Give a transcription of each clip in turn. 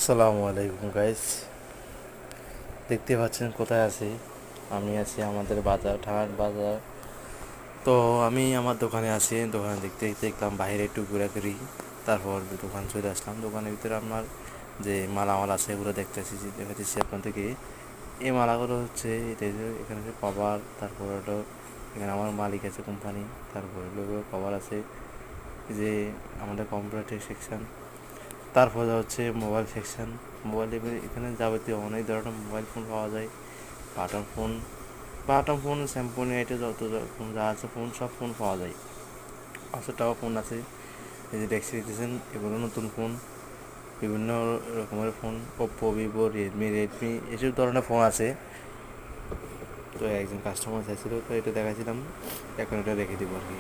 আসসালামু আলাইকুম গাইস, দেখতে পাচ্ছেন কোথায় আছি। আমি আছি আমাদের বাজার, ঠান্ডার বাজার। তো আমি আমার দোকানে আছি, দোকানে দেখতে দেখতে দেখলাম বাইরে একটু ঘোরাঘুরি। তারপর দোকান চলে আসলাম। দোকানের ভিতরে আমার যে মালামাল আছে এগুলো দেখাচ্ছি আপনাদেরকে। এই মালাগুলো হচ্ছে এটা যে এখানে যে কভার, তারপর হলো এখানে আমার মালিক আছে কোম্পানি, তারপর হলো কভার আছে, এই যে আমাদের কম্পিউটার সেকশন, তারপরে হচ্ছে মোবাইল সেকশন। মোবাইল এখানে যাবতীয় অনেক ধরনের মোবাইল ফোন পাওয়া যায়। বাটন ফোন, স্যামসং এটা যত রকম যা আছে ফোন, সব ফোন পাওয়া যায়। 500 টাকা ফোন আছে, এই যে দেখতে দিতেছেন এগুলো নতুন ফোন। বিভিন্ন রকমের ফোন, ওপ্পো, ভিভো, রেডমি এসব ধরনের ফোন আছে। তো একজন কাস্টমার চাইছিল, তো এটা দেখাছিলাম, এখন এটা রেখে দিব আর কি।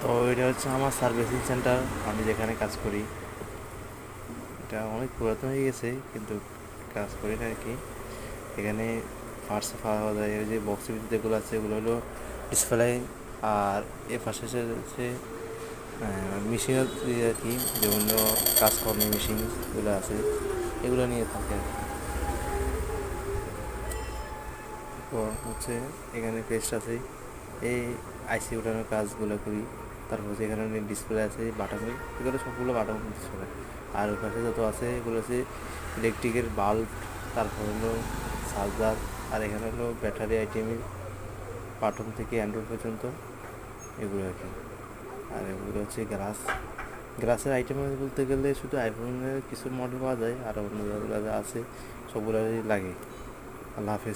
তো এটা হচ্ছে আমার সার্ভিসিং সেন্টার, আমি যেখানে কাজ করি। এটা অনেক পুরাতন হয়ে গেছে, কিন্তু কাজ করি না আর কি। এখানে পার্টস পাওয়া যায়, ওই যে বক্সের ভিতরে যেগুলো আছে এগুলো হলো ডিসপ্লে। আর এ পাশে হচ্ছে মেশিন আর কি, বিভিন্ন কাজকর্মের মেশিনগুলো আছে, এগুলো নিয়ে থাকে আর কি। তো হচ্ছে এখানে পেস্ট আছে, এই আইসি উঠানোর কাজগুলো করি। তারপর হচ্ছে এখানে ডিসপ্লে আছে বাটামের, এগুলো সবগুলো বাটাম ডিসপ্লে। আর ওই পাশে যত আছে এগুলো হচ্ছে ইলেকট্রিকের বাল্ব, তারপর হলো চার্জার। আর এখানে হলো ব্যাটারি আইটেমের বাটন থেকে অ্যান্ড্রয়েড পর্যন্ত, এগুলো আর কি। আর এগুলো হচ্ছে গ্লাসের আইটেম বলতে গেলে শুধু আইফোনের কিছু মডেল পাওয়া যায়, আর অন্য যেগুলো যা আছে সবগুলোই লাগে। আল্লাহ হাফেজ।